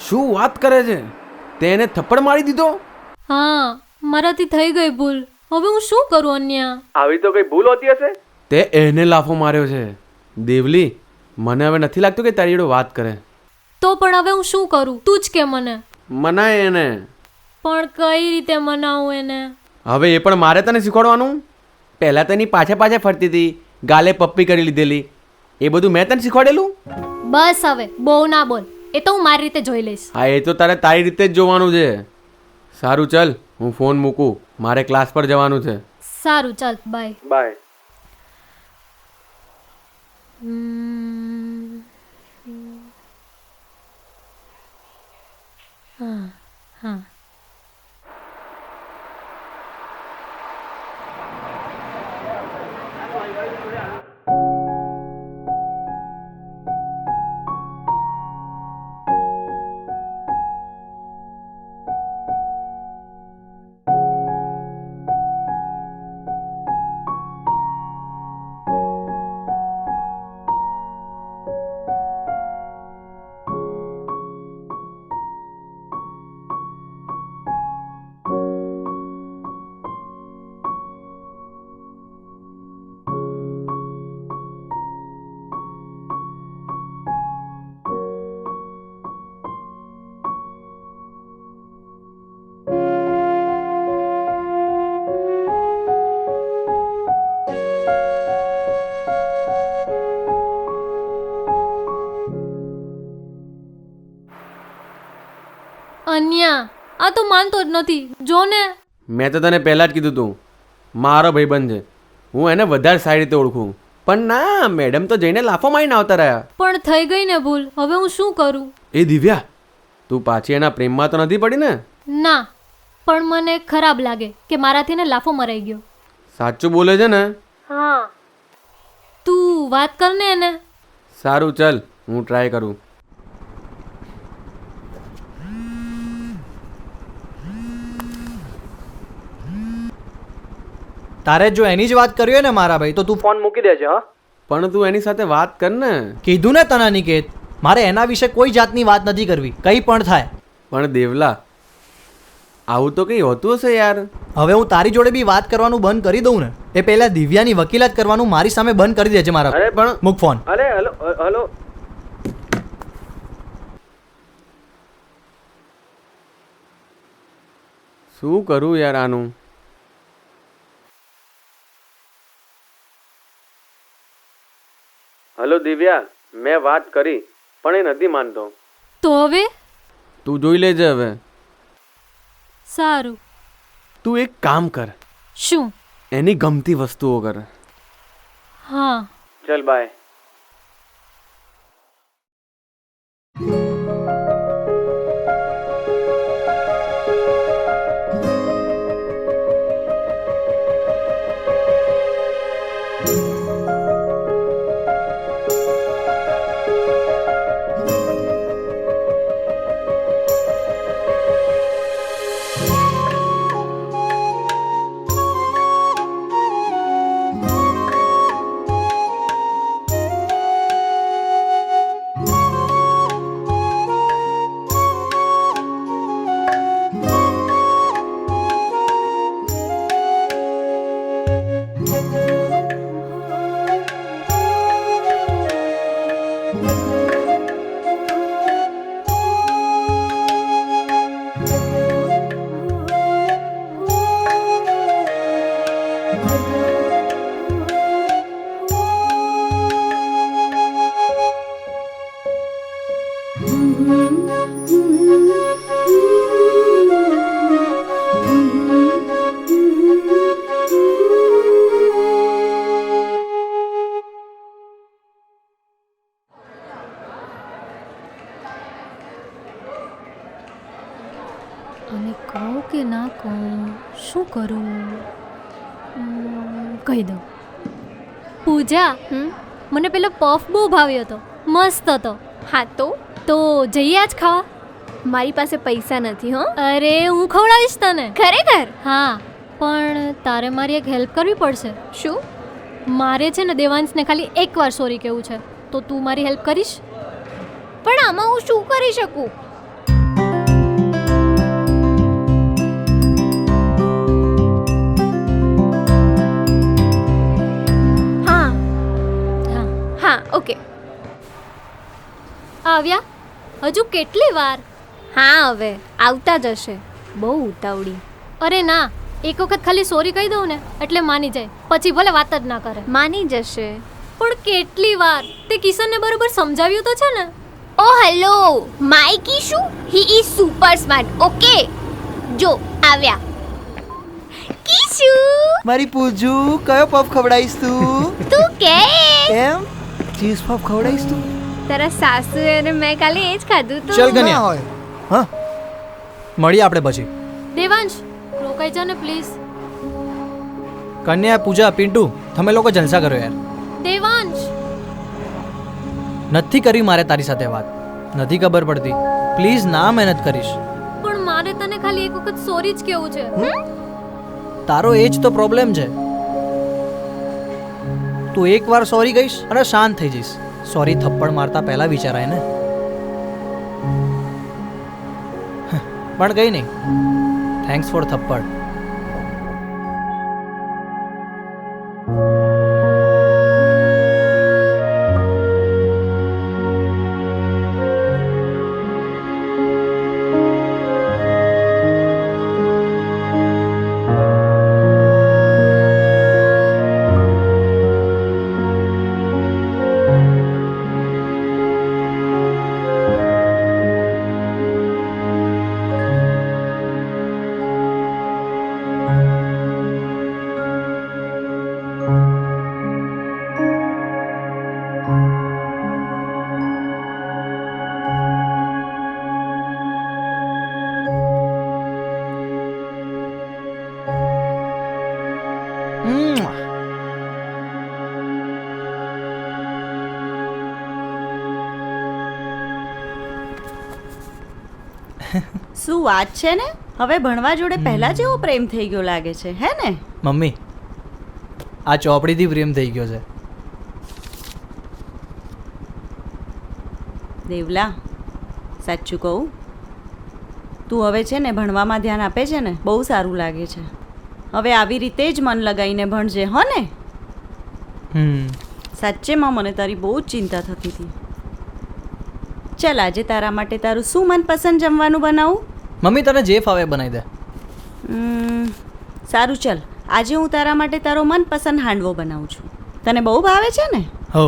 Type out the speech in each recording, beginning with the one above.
શું વાત કરે છે? તે એને થપ્પડ મારી દીધો? હા, મારાથી થઈ ગઈ ભૂલ. હવે હું શું કરું અન્યા? આવી તો કઈ ભૂલ હોતી હશે. તે એને લાફો માર્યો છે. દેવલી, મને હવે નથી લાગતું કે તારી જોડે વાત કરે. તો પણ હવે હું શું કરું? તું જ કે મને. મનાય એને. પણ કઈ રીતે મનાવું એને? હવે એ પણ મારે તને શીખવાડવાનું? પહેલાં તેની પાછા પાછા ફરતી હતી, ગાલે પપ્પી કરી લીધેલી. એ બધું મેં તને શીખવાડેલું? બસ હવે બહુ ના બોલ. એ તો હું મારી રીતે જોઈ લઈશ. હા, એ તો તારે તારી રીતે જ જોવાનું છે. સારું ચાલ, હું ફોન મૂકું, મારે ક્લાસ પર જવાનું છે. સારું ચાલ, બાય. બાય. હા હા. અન્યા, આ તો માનતો જ નથી. જો ને. મેં તો તને પહેલાં જ કીધું તું, મારો ભાઈબંધ છે, હું એને વધારે સારી રીતે ઓળખું. પણ ના, મેડમ તો જઈને લાફો મારીને આવતા રહ્યા. પણ થઈ ગઈ ને ભૂલ. હવે હું શું કરું? એ દિવ્યા, તું પાછી એના પ્રેમમાં તો નથી પડી ને? ના, પણ મને ખરાબ લાગે કે મારાથી ને લાફો મરાઈ ગયો. સાચું બોલે છે ને? હા. તું વાત કર ને એને. સારું ચાલ, હું ટ્રાય કરું. તારે જો એની જ વાત કરવી હોય ને મારા ભાઈ, તો તું ફોન મૂકી દેજે. હા, પણ તું એની સાથે વાત કર ને. કીધું ને તને અનિકેત, મારે એના વિશે કોઈ જાતની વાત નથી કરવી, કંઈ પણ થાય. પણ દેવલા, આવું તો કંઈ હોતું હશે યાર. હવે હું તારી જોડે બી વાત કરવાનું બંધ કરી દઉં ને, એ પહેલા દિવ્યાની વકીલાત કરવાનું મારી સામે બંધ કરી દેજે મારા. અરે પણ મૂક ફોન. અરે હલો હલો. શું કરું યાર આનું? હલો દિવ્યા, મેં વાત કરી પણ એ નથી માનતો. તો હવે? તું જોઈ લેજે હવે. સારું. તું એક કામ કર. શું? એની ગમતી વસ્તુઓ કર. હા. ચલ બાય. અને કહું કે ના કહું, શું કરું? કહી દઉં. પૂજા, મને પેલો પફ બહુ ભાવ્યો હતો, મસ્ત હતો. હા તો જઈએ આજ ખાવા? મારી પાસે પૈસા નથી. હો, અરે હું ખવડાવીશ તને. ખરેખર? હા, પણ તારે મારી એક હેલ્પ કરવી પડશે. શું? મારે છે ને દેવાંશને ખાલી એકવાર સોરી કહેવું છે, તો તું મારી હેલ્પ કરીશ? પણ આમાં હું શું કરી શકું? હજુ કેટલી વાર? હા હવે આવતા જ હશે. બહુ ઉતાવળી. અરે ના, એક વખત ખાલી સોરી કહી દઉં ને એટલે માની જાય, પછી ભલે વાત જ ના કરે. માની જશે. પણ કેટલી વાર? તે કિશનને બરોબર સમજાવ્યું તો છે ને? Oh hello, my Kishu, he is super smart. Okay, જો આવ્યા. કિશુ, મારી પૂજુ, કયો પફ ખવડાવીશ તું? તું કે એમ ચીઝ પફ ખવડાવીશ તું? તારા સાસુ અને મેં કાલે એ જ ખાધું તો. ચલ કન્યા હોય. હા, મળીએ આપણે પછી. દેવાંશ, રોકાઈ જા ને પ્લીઝ. કન્યા, પૂજા, પિન્ટુ, તમે લોકો જલસા કરો યાર. દેવાંશ, નથી કરી મારે તારી સાથે વાત, નથી ખબર પડતી. પ્લીઝ ના મહેનત કરીશ. પણ મારે તને ખાલી એક વખત સોરી જ કેવું છે. તારો એ જ તો પ્રોબ્લેમ છે. તું એકવાર સોરી કહીશ અને શાંત થઈ જઈશ. સોરી થપ્પડ મારતા પહેલા વિચારાય ને. પણ કઈ નહીં, થેન્ક્સ ફોર થપ્પડ. શું વાત છે ને, હવે ભણવા જોડે પહેલા જેવો પ્રેમ થઈ ગયો લાગે છે, હે ને? મમ્મી, આ ચોપડીથી પ્રેમ થઈ ગયો છે. દેવલા, સાચું કહું, તું હવે છે ને ભણવામાં ધ્યાન આપે છે ને, બહુ સારું લાગે છે. હવે આવી રીતે જ મન લગાવીને ભણજે, હો ને? સાચેમાં મને તારી બહુ જ ચિંતા થતી હતી. ચાલ, આજે તારા માટે તારું શું મનપસંદ જમવાનું બનાવું? મમ્મી, તને જે ફાવે બનાવી દે. સારું, ચાલ, આજે હું તારા માટે તારો મનપસંદ હાંડવો બનાવું છું. તને બહુ ભાવે છે ને? હો.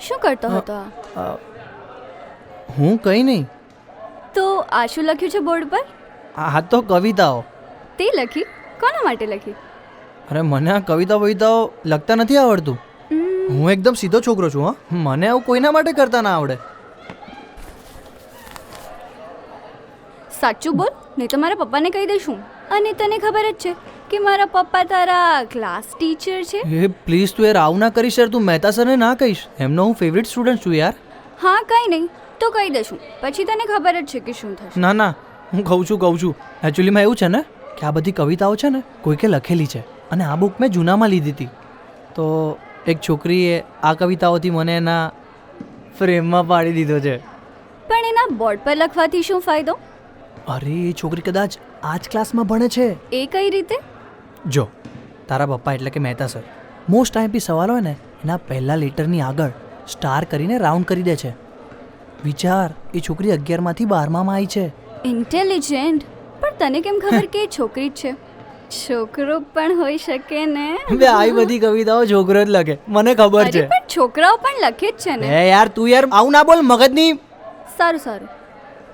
શું કરતો હતો? હું કંઈ નહીં. તો આ શું લખ્યું છે બોર્ડ પર? આ તો કવિતાઓ. તે લખી? કોના માટે લખી? અરે, મને આ કવિતાઓ લખતા નથી આવડતું. હું એકદમ સીધો છોકરો છું. હા, મને આવું કોઈના માટે કરતા ના આવડે. સાચું બોલ, નહીં તો મારા પપ્પાને કહી દઈશું. અને તને ખબર જ છે કે મારા પપ્પા તારા ક્લાસ ટીચર છે. એ પ્લીઝ તું યાર આવું ના કરીશ યાર. તું મહેતા સરને ના કહીશ. એમનો હું ફેવરિટ સ્ટુડન્ટ છું યાર. હા, કંઈ નહીં, તો કહી દઈશું. પછી તને ખબર જ છે કે શું થશે. ના ના, હું કહું છું. એકચ્યુઅલીમાં એવું છે ને કે આ બધી કવિતાઓ છે ને કોઈકે લખેલી છે અને આ બુક મેં જૂનામાં લીધી હતી. તો એક છોકરીએ આ કવિતાઓથી મને એના ફ્રેમમાં પાડી દીધો છે. પણ એના બોર્ડ પર લખવાથી શું ફાયદો? અરે, એ છોકરી કદાચ આ જ ક્લાસમાં ભણે છે. એ કઈ રીતે? જો, તારા પપ્પા એટલે કે મહેતા સર મોસ્ટ ટાઈમથી સવાલ હોય ને એના પહેલા લેટરની આગળ સ્ટાર કરીને રાઉન્ડ કરી દે છે. વિચાર, એ છોકરી 11માંથી 12માં આવી છે. ઇન્ટેલિજન્ટ. પણ તને કેમ ખબર કે એ છોકરી જ છે? છોકરો પણ હોઈ શકે ને. બે આવી બધી કવિતાઓ છોકરો જ લખે, મને ખબર છે. પણ છોકરાઓ પણ લખે જ છે ને. એ યાર તું યાર આવું ના બોલ મગજની. સારું સારું,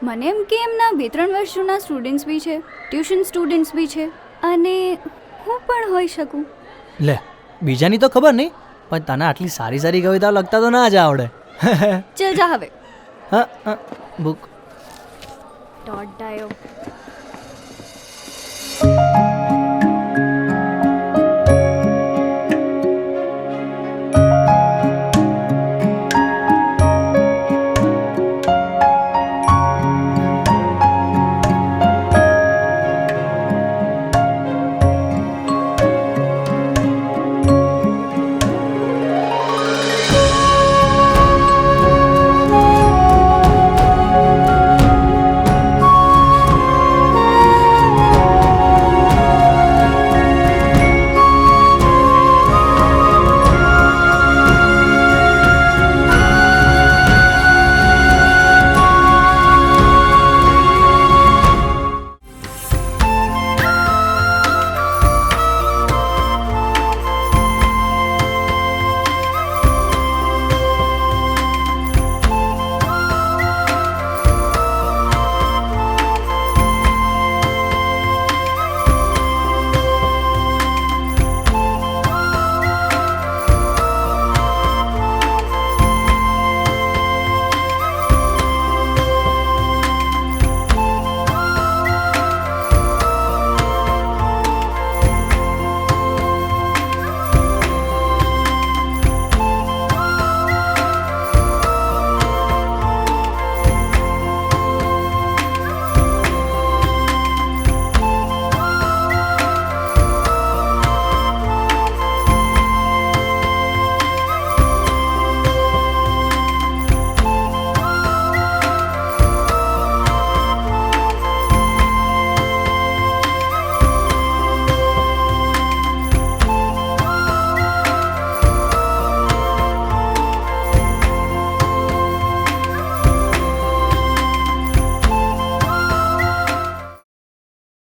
મને એમ કે એમના 2-3 વર્ષ જૂના સ્ટુડન્ટ્સ બી છે, ટ્યુશન સ્ટુડન્ટ્સ બી છે, અને હું પણ હોઈ શકું. લે બીજાની તો ખબર નહીં, પણ તને આટલી સારી સારી કવિતાઓ લખતા તો ના જ આવડે. ચલ જા હવે. હા બુક ડોટ ડાયો.